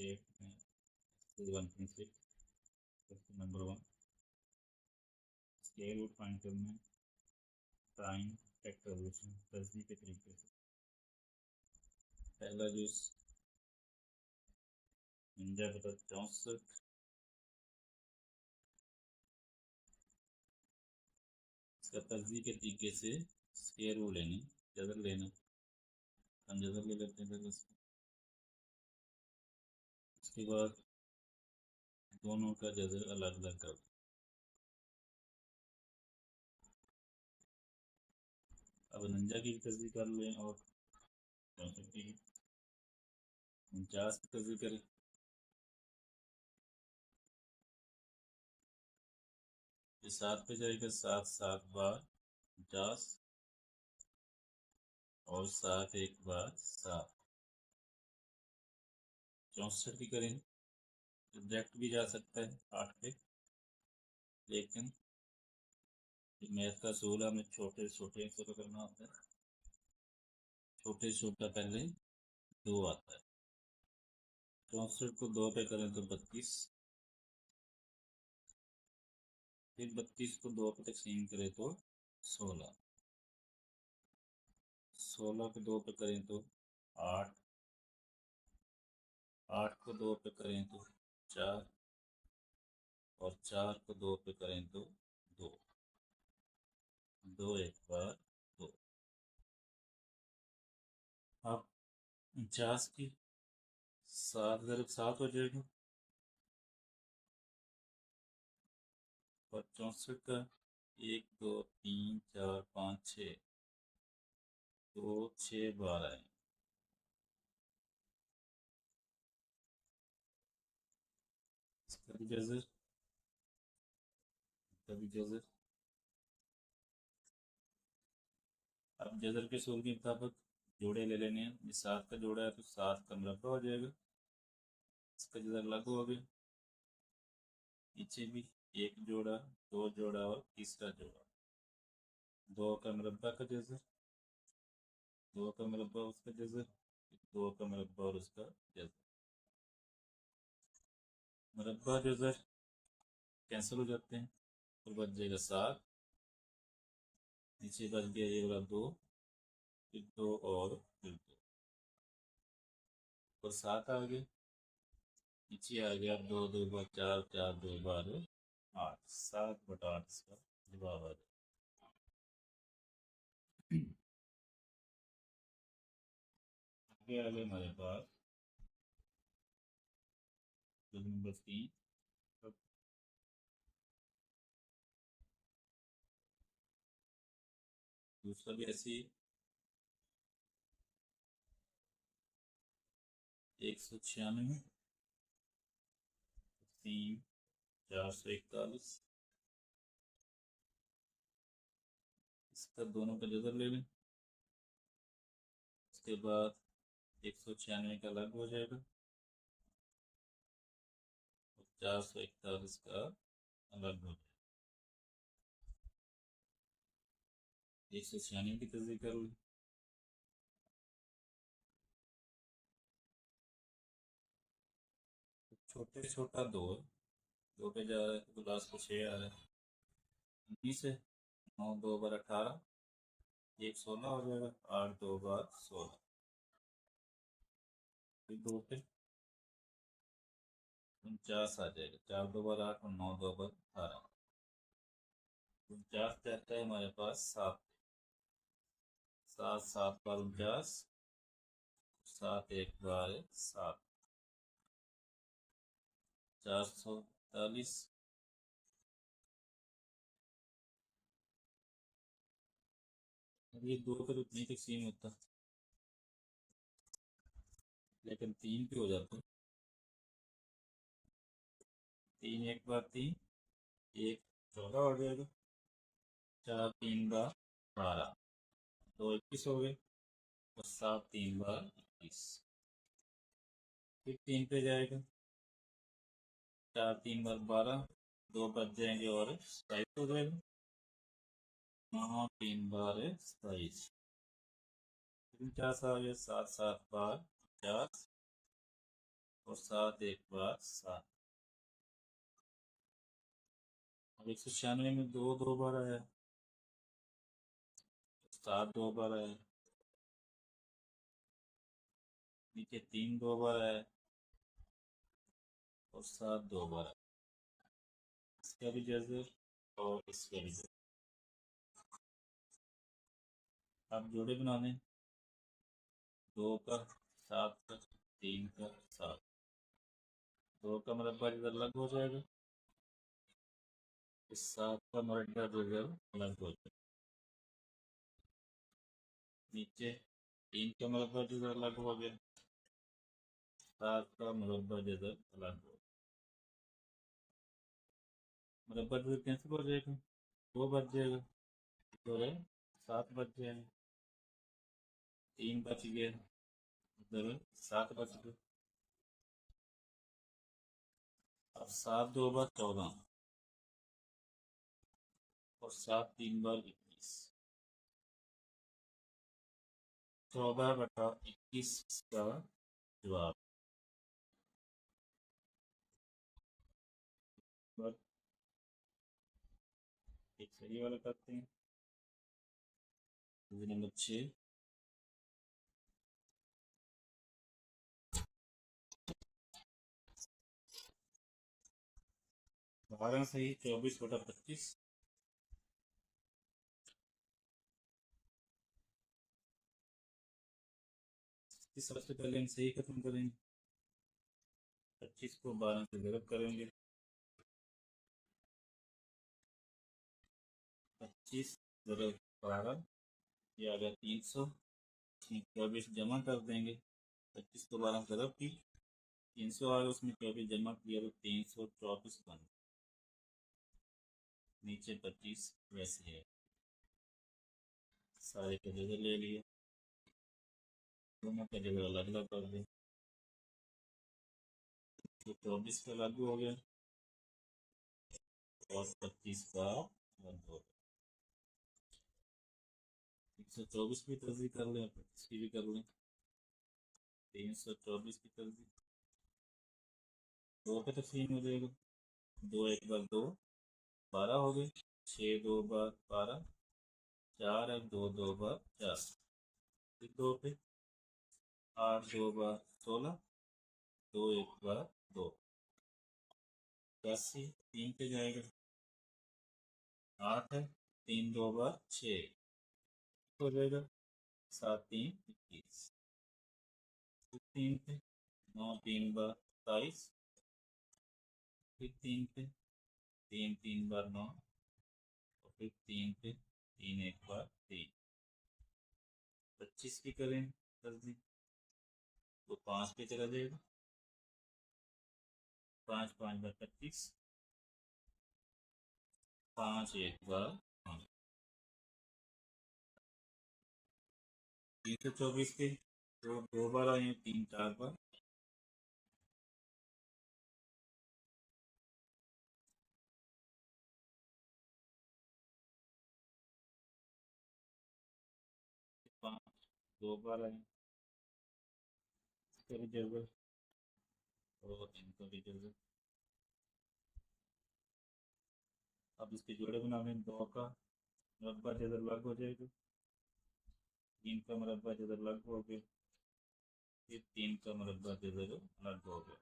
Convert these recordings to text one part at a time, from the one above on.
8 में 1.6 question number 1 square root find करना है साइन फैक्टराइजेशन तस्दीक के तरीके से। पहला जो निंजा बता 64 इसका तस्दीक के तरीके से स्क्वायर रूट लेने जदर लेना, हम जदर ले लेते हैं पहले उसके बाद दोनों का जदर अलग अलग कर। अब निंजा की तस्दीक कर लें और 64 की 49 की तस्दीक करें। ये 7 पे जाएगा, 7 7 बार 50 और 7 1 बार 7। 64 की करें डायरेक्ट भी जा सकता है 8 पे, लेकिन मैथ का असूल हमें छोटे छोटे से करना होता है। छोटे छोटा पहले 2 आता है। 64 को 2 पे करें तो 32, फिर 32 को 2 पे तकसीम करें तो 16, 16 को 2 पे करें तो 8, 8 को 2 पे करें तो 4 और 4 को 2 पे करें तो 2, 2 1 बार 2। अब 49 की 7 ज़रब 7 हो जाएगा और 64 का 1 2 3 4 5 6 2 6 बार आए। कभी जजर कभी जजर। अब जजर के सूल के मुताबिक जोड़े ले लेने हैं। ये 7 का जोड़ा है तो 7 का मुरब्बा हो जाएगा, इसका जजर अलग हो गया। पीछे भी एक जोड़ा, 2 जोड़ा और तीसरा जोड़ा, 2 का मुरब्बा का जजर, 2 का मुरब्बा उसका जजर, 2 का मुरब्बा और उसका जजर। मुरब्बा जजर कैंसिल हो जाते हैं और बच जाएगा 7, नीचे बच गया ये वाला 2, फिर 2 और फिर 2 और 7 आ गया, नीचे आ गया 2 2 बार 4 4 2 बार 8, 7 बटा 8 इसका जवाब आ गया। आगे आ गए हमारे पास नंबर 3। दूसरा भी ऐसी 196 3 441, इसका दोनों का जजर ले लें। उसके बाद 196 का अलग हो जाएगा और 441 का अलग हो जाएगा। 196 की तस्दीक कर ली। छोटे छोटा 2 पे जा रहा है तो लास्ट को 6 आ रहा है। 19 है, 9 2 बार 18, 1 16 हो जाएगा, 8 2 बार 16, फिर 2 पे 49 आ जाएगा, 4 2 बार 8 और 9 2 बार 18। 49 रहता है हमारे पास 7, 7 7 बार 49, 7 1 बार 7, 440। ये 2 पे तो नहीं तकसीम होता, लेकिन 3 पे हो जाता है। 3 1 बार 3, 1 14 हो जाएगा, 4 3 बार 12, 2 21 हो गए और 7 3 बार 21। फिर 3 पे जाएगा, 4 3 बार 12, 2 बच जाएंगे और 27 हो जाएगा, 9 3 बार 27। 49 आ गया, 7 7 बार 50 और 7 एक बार 7। अब 196 में 2 2 बार आया, 7 2 बार आया, नीचे 3 2 बार आया और 7 2 बार आया। इसका भी जजर और इसका भी जजर। आप जोड़े बना लें, 2 का 7 का 3 का 7, 2 का मुरब्बा जजर अलग हो जाएगा, इस 7 का मुरब्बा जजर अलग हो जाएगा। नीचे 3 का मुरब्बा जजर अलग हो गया, 7 का मुरब्बा जजर अलग हो गया। मुरब्बा जजर कैंसिल हो जाएगा, 2 बच जाएगा, तो 7 बच जाएगा, 3 बच गया, उधर 7 बच गया। अब 7 2 बार 14 और 7 3 बार 21, 14 बटा 21 का जवाब। एक सही वाला करते हैं, नंबर 6। 12 सही, 24 बटा 25। सबसे पहले हम सही खत्म करेंगे, 25 को 12 से डिवाइड करेंगे, 25 × 12 ये आ गया 300। 24 जमा कर देंगे, 25 को 12 से डिवाइड की, 300 आ गया, उसमें 24 जमा किया तो 324 बन। नीचे 25 वैसे है, सारे का जगह ले लिए, दोनों का जगह अलग अलग कर दिया, तो 24 का लागू हो गया और 25 का बंद हो गया। 124 की तर्जी कर लें, 25 की भी कर लें, 324 की तर्जी 2 पे तकसीम हो जाएगा, 2 एक बार 2 12 हो गए, 6 2 बार 12, 4 एक 2 2 बार 4, फिर 2 पे 8 2 बार 16, 2 एक बार 2, 81 3 पे जाएगा, 8 है, 3 2 बार 6 हो जाएगा, 7 3 21, 3 पे 9 3 बार 27, फिर 3 पे 3 3 बार 9, और फिर 3 पे 3 एक बार 3। 25 की करें जल्दी तो 5 पे चला जाएगा, 5 5 बार 25, 5 एक बार 5। 324 के तो 2 बार आए हैं, 3 4 बार, 5 2 बार आए, इसका भी जरूरत और इनका भी जरूरत। अब इसके जोड़े बना लें, 2 का मुरब्बा जदर अलग हो जाएगा, 3 का मुरब्बा जदर अलग हो गया, फिर 3 का मुरब्बा जदर अलग हो गया,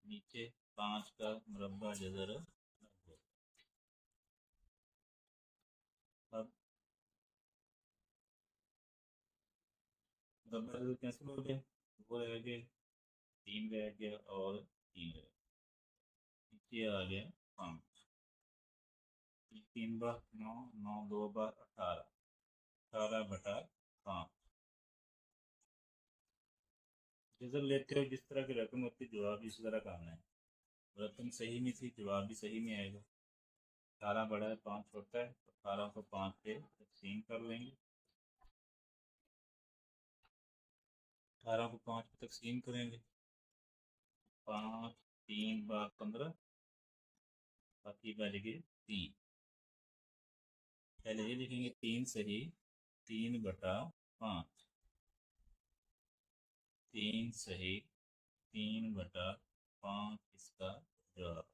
नीचे 5 का मुरब्बा जदर अलग हो गया। अब मुरब्बा जदर कैंसिल हो गया, 2 रह गए, 3 रह गया और 3 रह गया, नीचे आ गया 5, 3 बार 9, 9 2 बार 18, 18 बटा 5। जजर लेते हो जिस तरह की रकम होती है, जवाब भी इस तरह का आना है, रकम सही में थी, जवाब भी सही में आएगा। 18 बड़ा है 5 छोटा है, 18 को 5 पे तकसीम कर लेंगे, 18 को 5 पे तकसीम करेंगे, 5 3 बार 15, बाकी बच गए 3। पहले ये लिखेंगे 3 सही, 3 बटा 5, 3 सही 3/5 इसका जवाब।